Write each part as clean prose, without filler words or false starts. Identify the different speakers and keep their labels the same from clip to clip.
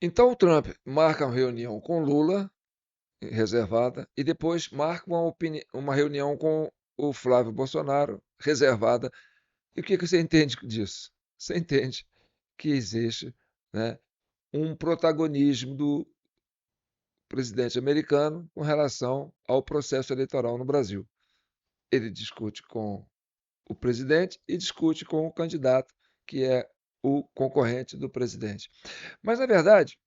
Speaker 1: Então o Trump marca uma reunião com Lula, reservada, e depois marca uma reunião com o Flávio Bolsonaro, reservada. E o que que você entende disso? Você entende que existe, né, um protagonismo do presidente americano com relação ao processo eleitoral no Brasil. Ele discute com o presidente e discute com o candidato, que é o concorrente do presidente. Mas, na verdade,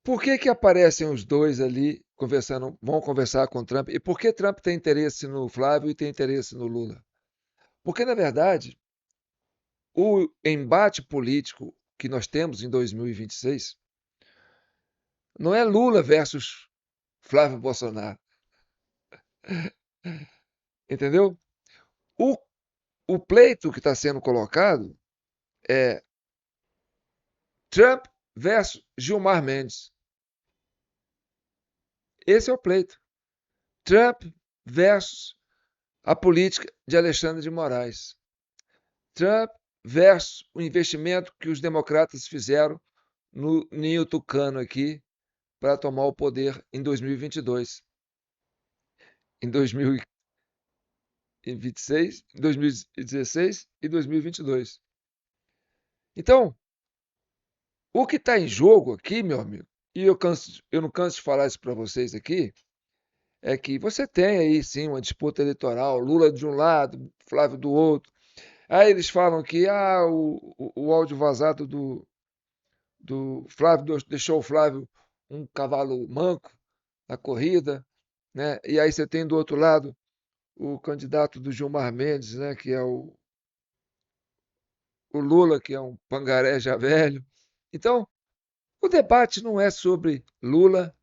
Speaker 1: por que que aparecem os dois ali conversando, vão conversar com Trump? E por que Trump tem interesse no Flávio e tem interesse no Lula? Porque, na verdade, o embate político que nós temos em 2026 não é Lula versus Flávio Bolsonaro, entendeu? O, o pleito que está sendo colocado é Trump versus Gilmar Mendes. Esse é o pleito. Trump versus a política de Alexandre de Moraes. Trump versus o investimento que os democratas fizeram no ninho tucano aqui para tomar o poder em 2022. Em 2026, 2016 e 2022. Então, o que está em jogo aqui, meu amigo, e eu não canso de falar isso para vocês aqui, é que você tem aí sim uma disputa eleitoral, Lula de um lado, Flávio do outro. Aí eles falam que o áudio vazado do Flávio deixou o Flávio um cavalo manco na corrida, né? E aí você tem do outro lado o candidato do Gilmar Mendes, né? Que é o Lula, que é um pangaré já velho. Então, o debate não é sobre Lula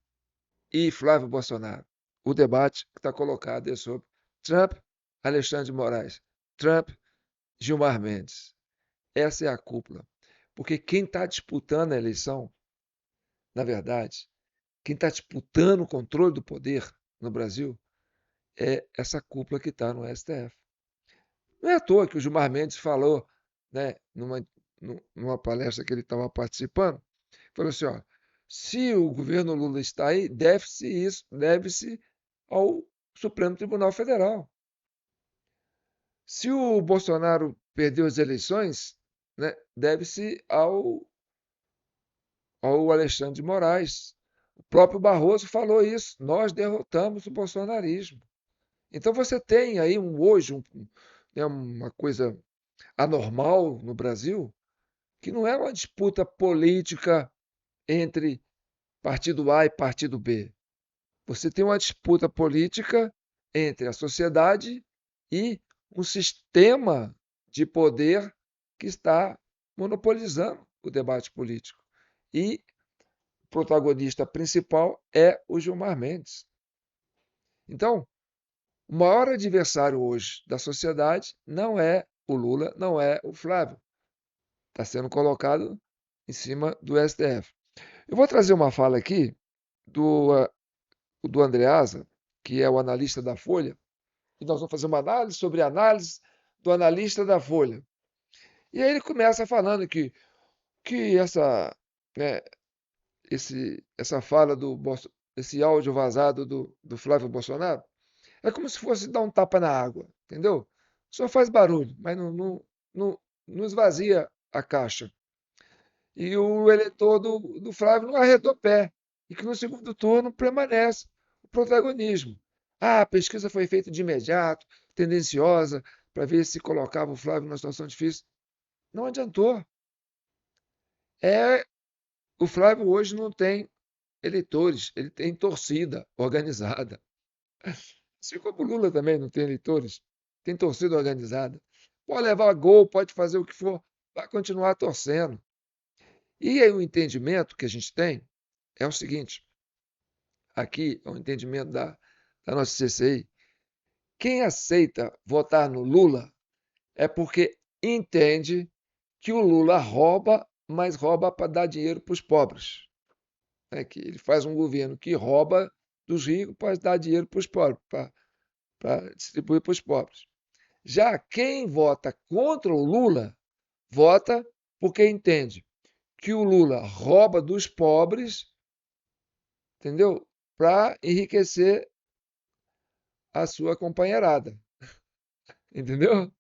Speaker 1: e Flávio Bolsonaro. O debate que está colocado é sobre Trump, Alexandre de Moraes, Trump, Gilmar Mendes. Essa é a cúpula. Porque quem está disputando a eleição, na verdade, quem está disputando o controle do poder no Brasil é essa cúpula que está no STF. Não é à toa que o Gilmar Mendes falou, né, numa palestra que ele estava participando, falou assim, ó, se o governo Lula está aí, deve-se ao Supremo Tribunal Federal. Se o Bolsonaro perdeu as eleições, né, deve-se ao Alexandre de Moraes. O próprio Barroso falou isso. Nós derrotamos o bolsonarismo. Então você tem aí hoje né, uma coisa anormal no Brasil, que não é uma disputa política entre partido A e partido B. Você tem uma disputa política entre a sociedade e um sistema de poder que está monopolizando o debate político. E o protagonista principal é o Gilmar Mendes. Então, o maior adversário hoje da sociedade não é o Lula, não é o Flávio. Está sendo colocado em cima do STF. Eu vou trazer uma fala aqui do Andreasa, que é o analista da Folha, e nós vamos fazer uma análise sobre a análise do analista da Folha. E aí ele começa falando que né, essa fala esse áudio vazado do Flávio Bolsonaro, é como se fosse dar um tapa na água, entendeu? Só faz barulho, mas não, não esvazia a caixa. E o eleitor do Flávio não arredou pé. E que no segundo turno permanece o protagonismo. Ah, a pesquisa foi feita de imediato, tendenciosa, para ver se colocava o Flávio numa situação difícil. Não adiantou. É, o Flávio hoje não tem eleitores, ele tem torcida organizada. Assim como o Lula também não tem eleitores, tem torcida organizada. Pode levar gol, pode fazer o que for, vai continuar torcendo. E aí o entendimento que a gente tem é o seguinte: aqui é o entendimento da nossa CCI. Quem aceita votar no Lula é porque entende que o Lula rouba, mas rouba para dar dinheiro para os pobres. É que ele faz um governo que rouba dos ricos para dar dinheiro para os pobres, para distribuir para os pobres. Já quem vota contra o Lula, vota porque entende que o Lula rouba dos pobres, entendeu? Para enriquecer a sua companheirada, entendeu?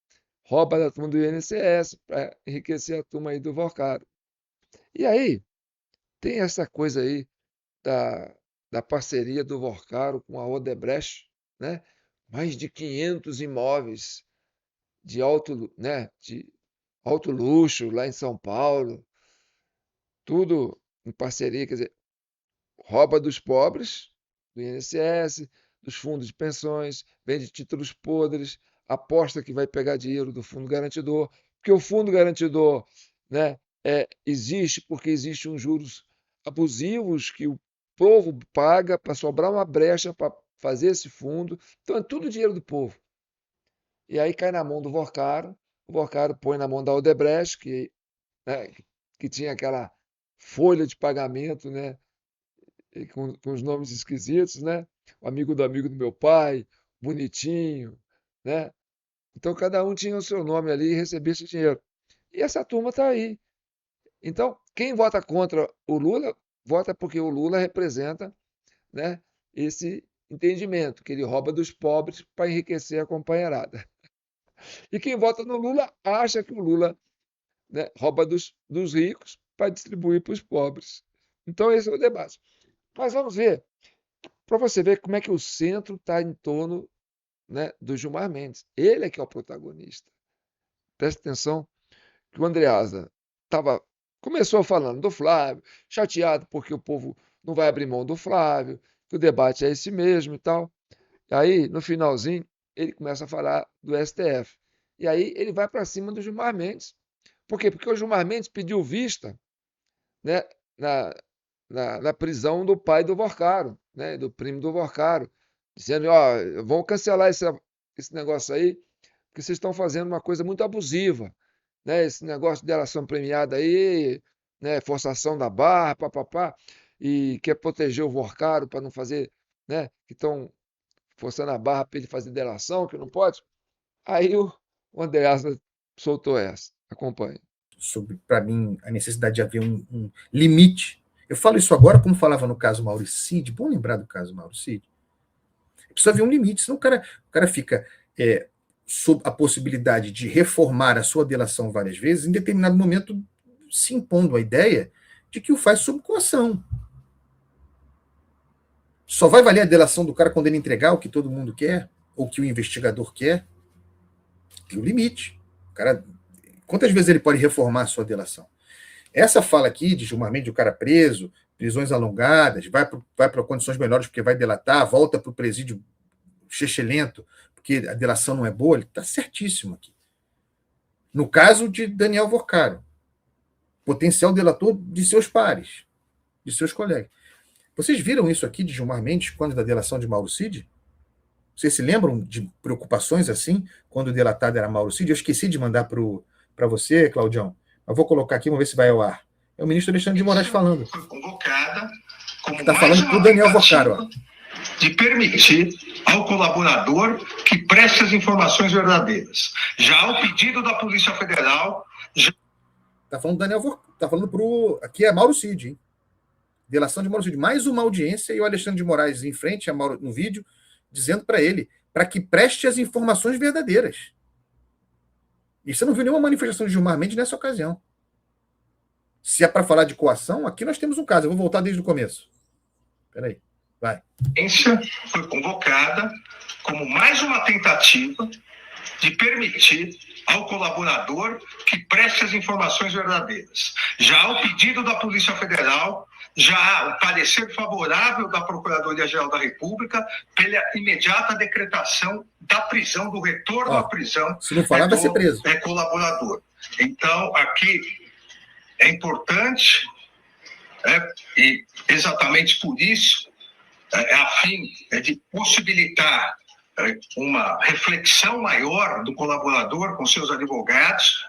Speaker 1: Rouba da turma do INSS para enriquecer a turma aí do Vorcaro. E aí, tem essa coisa aí da, da parceria do Vorcaro com a Odebrecht, né? Mais de 500 imóveis de alto luxo lá em São Paulo, tudo em parceria, quer dizer, rouba dos pobres, do INSS, dos fundos de pensões, vende títulos podres, aposta que vai pegar dinheiro do fundo garantidor, porque o fundo garantidor, né, existe porque existe uns juros abusivos que o povo paga para sobrar uma brecha para fazer esse fundo. Então é tudo dinheiro do povo. E aí cai na mão do Vorcaro, o Vorcaro põe na mão da Odebrecht, né, que tinha aquela folha de pagamento, né, e com os nomes esquisitos, né? O amigo do meu pai, bonitinho, né? Então cada um tinha o seu nome ali e recebia esse dinheiro. E essa turma está aí. Então, quem vota contra o Lula, vota porque o Lula representa, né, esse entendimento, que ele rouba dos pobres para enriquecer a companheirada. E quem vota no Lula acha que o Lula, né, rouba dos ricos para distribuir para os pobres. Então, esse é o debate. Mas vamos ver, para você ver como é que o centro está em torno, né, do Gilmar Mendes. Ele é que é o protagonista. Presta atenção que o Andreasa começou falando do Flávio, chateado porque o povo não vai abrir mão do Flávio, que o debate é esse mesmo e tal. Aí, no finalzinho, ele começa a falar do STF. E aí ele vai para cima do Gilmar Mendes. Por quê? Porque o Gilmar Mendes pediu vista, né, na, na prisão do pai do Vorcaro, né, do primo do Vorcaro, dizendo, ó, vão cancelar esse negócio aí, porque vocês estão fazendo uma coisa muito abusiva, né, esse negócio de delação premiada aí, né, forçação da barra, papapá, e quer proteger o Vorcaro para não fazer, né, que estão forçando a barra para ele fazer delação, que não pode. Aí o Andreasa soltou essa. Acompanhe.
Speaker 2: Sobre, para mim, a necessidade de haver um limite. Eu falo isso agora como falava no caso Mauricide, bom lembrar do caso Mauricide. Precisa haver um limite, senão o cara fica sob a possibilidade de reformar a sua delação várias vezes, em determinado momento se impondo a ideia de que o faz sob coação. Só vai valer a delação do cara quando ele entregar o que todo mundo quer, ou que o investigador quer. Tem um limite. O cara, quantas vezes ele pode reformar a sua delação? Essa fala aqui de Gilmar Mendes, o cara preso, prisões alongadas, vai para condições melhores porque vai delatar, volta para o presídio chechelento, porque a delação não é boa, ele está certíssimo aqui. No caso de Daniel Vorcaro, potencial delator de seus pares, de seus colegas. Vocês viram isso aqui de Gilmar Mendes quando da delação de Mauro Cid? Vocês se lembram de preocupações assim, quando o delatado era Mauro Cid? Eu esqueci de mandar para você, Claudião. Eu vou colocar aqui, vamos ver se vai ao ar. É o ministro Alexandre de Moraes falando.
Speaker 3: Foi convocada como
Speaker 2: está falando para o Daniel Vorcaro,
Speaker 3: de permitir ao colaborador que preste as informações verdadeiras. Já ao pedido da Polícia Federal...
Speaker 2: Está falando do Daniel Vorcaro, está falando para o... Aqui é Mauro Cid, hein? Delação de Mauro Cid. Mais uma audiência e o Alexandre de Moraes em frente a Mauro, no vídeo, dizendo para ele, para que preste as informações verdadeiras. E você não viu nenhuma manifestação de Gilmar Mendes nessa ocasião. Se é para falar de coação, aqui nós temos um caso. Eu vou voltar desde o começo. Espera aí. Vai.
Speaker 3: A foi convocada como mais uma tentativa de permitir ao colaborador que preste as informações verdadeiras. Já ao pedido da Polícia Federal, já o parecer favorável da Procuradoria-Geral da República pela imediata decretação da prisão, do retorno à prisão,
Speaker 2: se não falar, vai ser preso.
Speaker 3: Colaborador. Então, aqui é importante, e exatamente por isso, a fim de possibilitar uma reflexão maior do colaborador com seus advogados,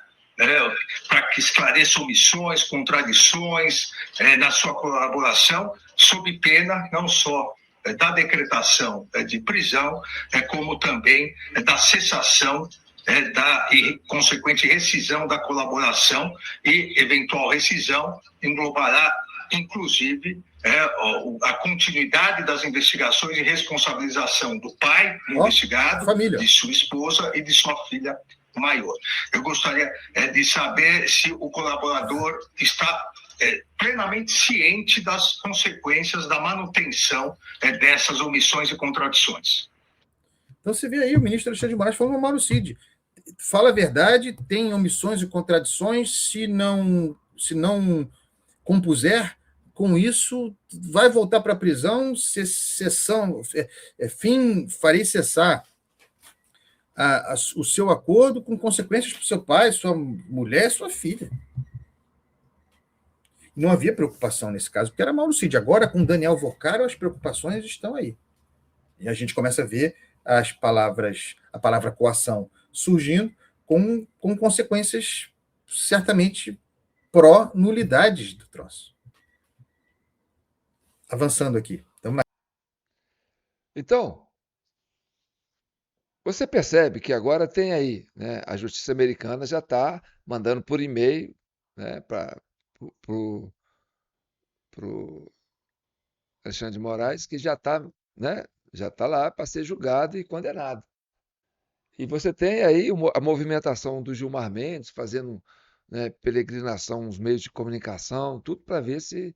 Speaker 3: para que esclareça omissões, contradições na sua colaboração, sob pena não só da decretação de prisão, como também da cessação da consequente rescisão da colaboração, e eventual rescisão englobará, inclusive, a continuidade das investigações e responsabilização do pai do investigado,
Speaker 2: família,
Speaker 3: de sua esposa e de sua filha maior. Eu gostaria de saber se o colaborador está plenamente ciente das consequências da manutenção dessas omissões e contradições.
Speaker 2: Então você vê aí o ministro Alexandre de Moraes falando ao Mauro Cid. Fala a verdade, tem omissões e contradições, se não compuser, com isso vai voltar para a prisão, farei cessar o seu acordo com consequências para o seu pai, sua mulher, sua filha. Não havia preocupação nesse caso, porque era Mauro Cid. Agora, com Daniel Vorcaro, as preocupações estão aí. E a gente começa a ver a palavra coação surgindo com consequências certamente pró-nulidades do troço. Avançando aqui.
Speaker 1: Então, você percebe que agora tem aí, né, a justiça americana já está mandando por e-mail, né, para o Alexandre de Moraes, que já está, né, já tá lá para ser julgado e condenado. E você tem aí a movimentação do Gilmar Mendes fazendo, né, peregrinação nos meios de comunicação, tudo para ver se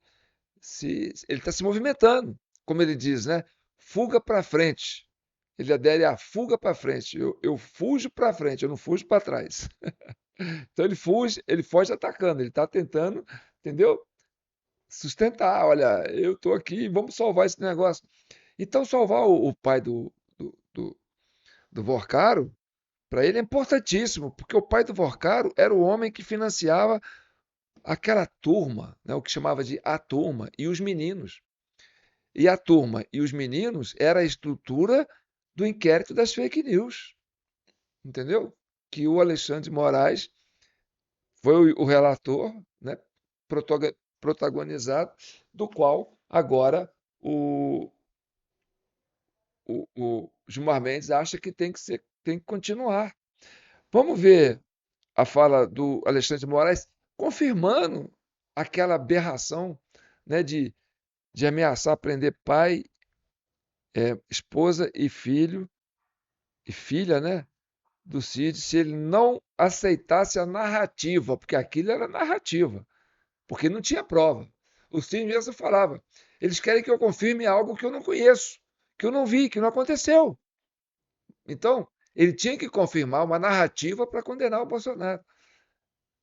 Speaker 1: ele está se movimentando, como ele diz, né? Fuga para frente. Ele adere à fuga para frente. Eu fujo para frente, eu não fujo para trás. Então ele foge atacando, ele está tentando, entendeu? Sustentar. Olha, eu estou aqui, vamos salvar esse negócio. Então, salvar o pai do Vorcaro, para ele é importantíssimo, porque o pai do Vorcaro era o homem que financiava aquela turma, né, o que chamava de a turma, e os meninos. E a turma e os meninos era a estrutura do inquérito das fake news. Entendeu? Que o Alexandre de Moraes foi o relator, né, protagonizado, do qual agora o Gilmar Mendes acha que tem que continuar. Vamos ver a fala do Alexandre de Moraes confirmando aquela aberração, né, de ameaçar prender pai, esposa e filho e filha, né, do Cid, se ele não aceitasse a narrativa, porque aquilo era narrativa, porque não tinha prova. O Cid mesmo falava: eles querem que eu confirme algo que eu não conheço, que eu não vi, que não aconteceu. Então, ele tinha que confirmar uma narrativa para condenar o Bolsonaro.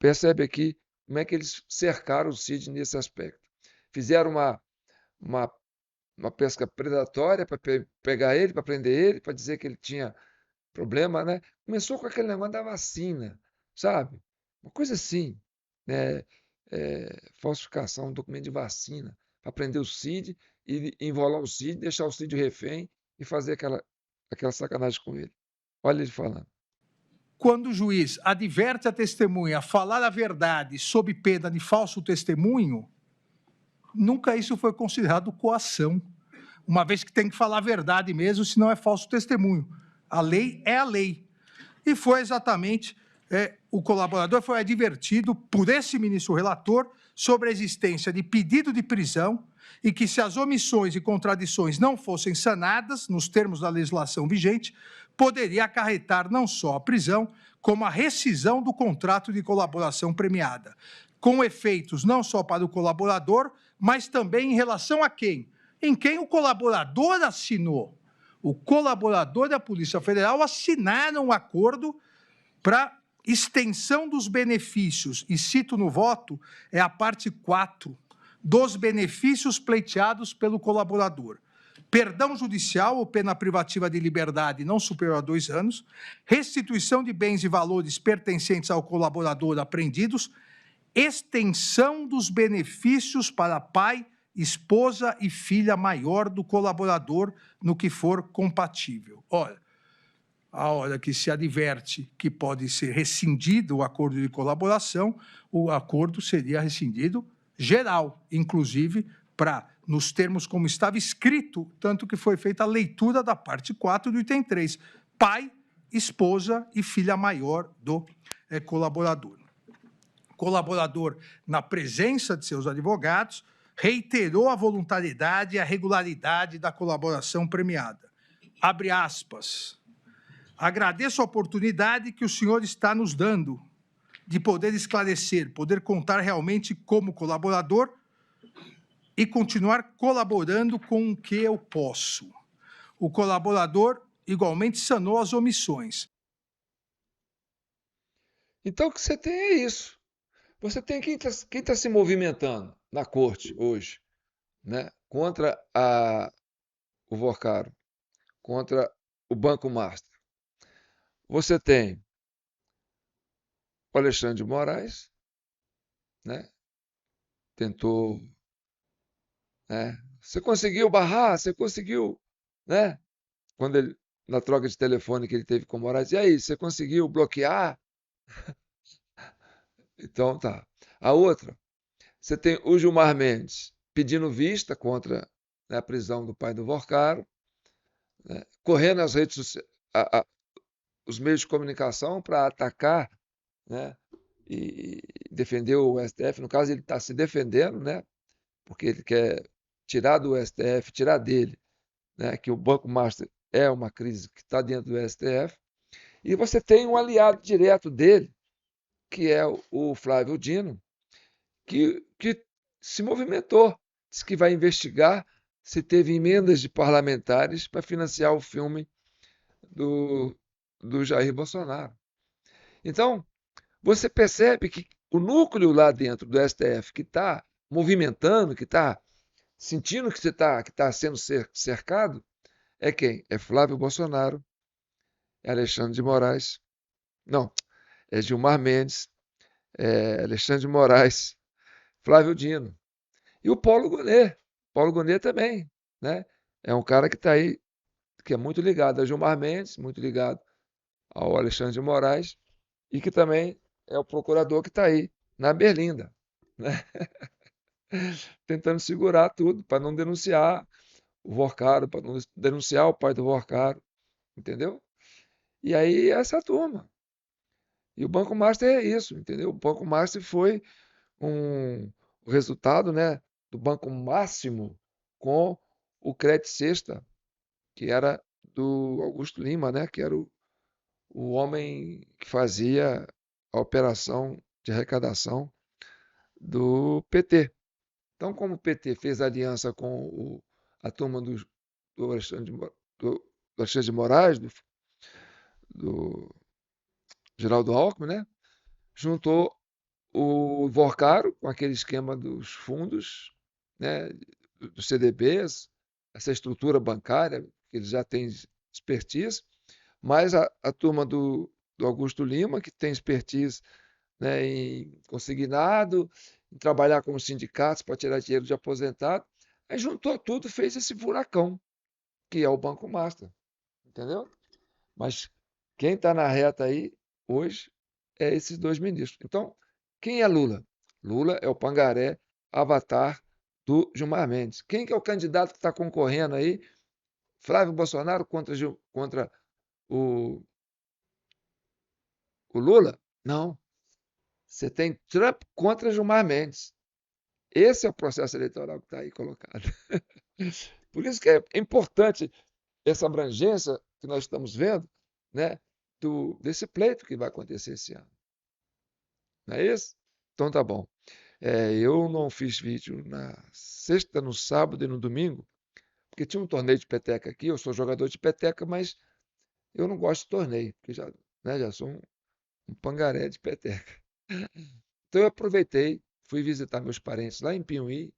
Speaker 1: Percebe aqui como é que eles cercaram o Cid nesse aspecto. Fizeram uma pesca predatória para pegar ele, para prender ele, para dizer que ele tinha problema, né? Começou com aquele negócio da vacina, sabe? Uma coisa assim, né? Falsificação, documento de vacina, para prender o Cid e enrolar o Cid, deixar o Cid refém e fazer aquela sacanagem com ele. Olha ele falando.
Speaker 4: Quando o juiz adverte a testemunha a falar a verdade sob pena de falso testemunho, nunca isso foi considerado coação, uma vez que tem que falar a verdade mesmo, senão é falso testemunho. A lei é a lei. E foi exatamente, o colaborador foi advertido por esse ministro relator sobre a existência de pedido de prisão e que, se as omissões e contradições não fossem sanadas, nos termos da legislação vigente, poderia acarretar não só a prisão, como a rescisão do contrato de colaboração premiada, com efeitos não só para o colaborador, mas também em relação a quem? Em quem o colaborador assinou. O colaborador da Polícia Federal assinaram um acordo para extensão dos benefícios, e cito no voto, é a parte 4, dos benefícios pleiteados pelo colaborador. Perdão judicial ou pena privativa de liberdade não superior a 2 anos, restituição de bens e valores pertencentes ao colaborador apreendidos, extensão dos benefícios para pai, esposa e filha maior do colaborador no que for compatível. Ora, a hora que se adverte que pode ser rescindido o acordo de colaboração, o acordo seria rescindido geral, inclusive para, nos termos como estava escrito, tanto que foi feita a leitura da parte 4 do item 3. Pai, esposa e filha maior do colaborador. O colaborador, na presença de seus advogados, reiterou a voluntariedade e a regularidade da colaboração premiada. Abre aspas. Agradeço a oportunidade que o senhor está nos dando de poder esclarecer, poder contar realmente como colaborador e continuar colaborando com o que eu posso. O colaborador igualmente sanou as omissões.
Speaker 1: Então, o que você tem é isso. Você tem quem tá se movimentando na corte hoje, né? Contra o Vorcaro, contra o Banco Master. Você tem o Alexandre de Moraes, né? Tentou, né? Você conseguiu barrar, você conseguiu, né? Quando ele, na troca de telefone que ele teve com o Moraes, e aí, você conseguiu bloquear? Então tá. A outra, você tem o Gilmar Mendes pedindo vista contra, né, a prisão do pai do Vorcaro, né? Correndo as redes sociais, os meios de comunicação para atacar, né, e defender o STF. No caso, ele está se defendendo, né, porque ele quer tirar do STF, tirar dele, né, que o Banco Master é uma crise que está dentro do STF. E você tem um aliado direto dele, que é o Flávio Dino, que se movimentou, disse que vai investigar se teve emendas de parlamentares para financiar o filme do Jair Bolsonaro. Então, você percebe que o núcleo lá dentro do STF que está movimentando, que está sentindo que está sendo cercado, é quem? É Flávio Bolsonaro, é Alexandre de Moraes, não, é Gilmar Mendes, é Alexandre de Moraes, Flávio Dino. E o Paulo Gonet. Paulo Gonet também, né? É um cara que está aí, que é muito ligado a Gilmar Mendes, muito ligado ao Alexandre de Moraes, e que também é o procurador que está aí, na Berlinda, né? Tentando segurar tudo para não denunciar o Vorcaro, para não denunciar o pai do Vorcaro, entendeu? E aí essa turma. E o Banco Master é isso, entendeu? O Banco Master foi o resultado, né, do Banco Máximo com o Crédito Sexta, que era do Augusto Lima, né, que era o homem que fazia a operação de arrecadação do PT. Então, como o PT fez aliança com a turma do Alexandre de Moraes, do Geraldo Alckmin, né, juntou o Vorcaro com aquele esquema dos fundos, né, dos CDBs, essa estrutura bancária, que eles já têm expertise, mais a turma do Augusto Lima, que tem expertise, né, em consignado, em trabalhar com os sindicatos para tirar dinheiro de aposentado. Aí juntou tudo, fez esse furacão, que é o Banco Master, entendeu? Mas quem está na reta aí hoje é esses dois ministros. Então, quem é Lula? Lula é o pangaré avatar do Gilmar Mendes. Quem que é o candidato que está concorrendo aí? Flávio Bolsonaro contra o Lula? Não. Você tem Trump contra Gilmar Mendes. Esse é o processo eleitoral que está aí colocado. Por isso que é importante essa abrangência que nós estamos vendo, né, desse pleito que vai acontecer esse ano. Não é isso? Então tá bom. Eu não fiz vídeo na sexta, no sábado e no domingo, porque tinha um torneio de peteca aqui. Eu sou jogador de peteca, mas eu não gosto de torneio, porque já sou um pangaré de peteca. Então eu aproveitei, fui visitar meus parentes lá em Piuí,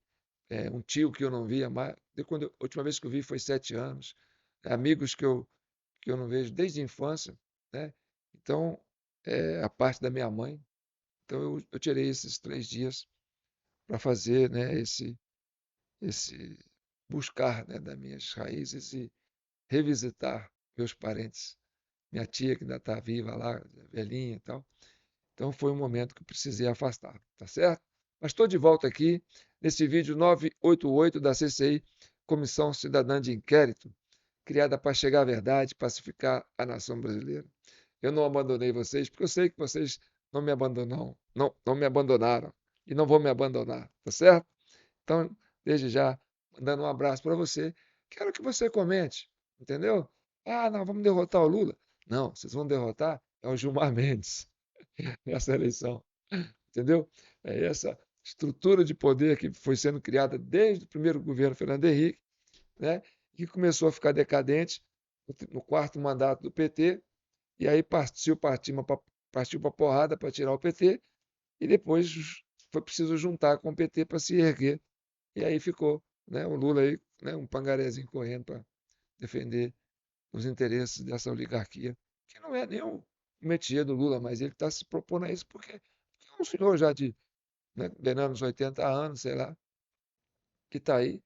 Speaker 1: um tio que eu não via mais, a última vez que eu vi foi 7 anos, amigos que eu não vejo desde a infância, né? Então, a parte da minha mãe. Então eu tirei esses 3 dias para fazer, né, esse buscar, né, das minhas raízes e revisitar meus parentes. Minha tia que ainda está viva lá, velhinha e tal. Então foi um momento que eu precisei afastar, tá certo? Mas estou de volta aqui nesse vídeo 988 da CCI, Comissão Cidadã de Inquérito, criada para chegar à verdade, pacificar a nação brasileira. Eu não abandonei vocês, porque eu sei que vocês não me abandonam, não me abandonaram e não vão me abandonar, tá certo? Então, desde já, mandando um abraço para você. Quero que você comente, entendeu? Ah, não, vamos derrotar o Lula. Não, vocês vão derrotar é o Gilmar Mendes nessa eleição, entendeu? É essa estrutura de poder que foi sendo criada desde o primeiro governo Fernando Henrique, né? E começou a ficar decadente no quarto mandato do PT, e aí partiu para porrada para tirar o PT, e depois foi preciso juntar com o PT para se erguer. E aí ficou, né, o Lula aí, né, um pangarezinho correndo para defender os interesses dessa oligarquia, que não é nem o métier do Lula, mas ele está se propondo a isso porque é um senhor já de, né, beirando os 80 anos, sei lá, que está aí,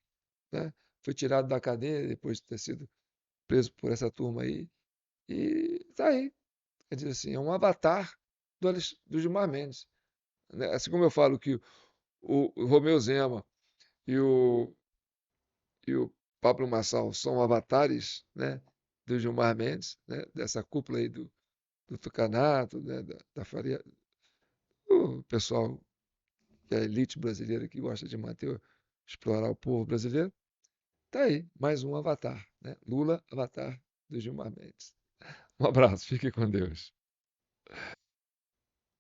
Speaker 1: né, foi tirado da cadeia depois de ter sido preso por essa turma aí, e está aí. Quer dizer assim, é um avatar do Gilmar Mendes, né? Assim como eu falo que o Romeu Zema e o Pablo Marçal são avatares, né, do Gilmar Mendes, né, dessa cúpula aí do Tucanato, né, da Faria, o pessoal que é a elite brasileira que gosta de explorar o povo brasileiro. Tá aí, mais um avatar, né? Lula, avatar do Gilmar Mendes. Um abraço, fique com Deus.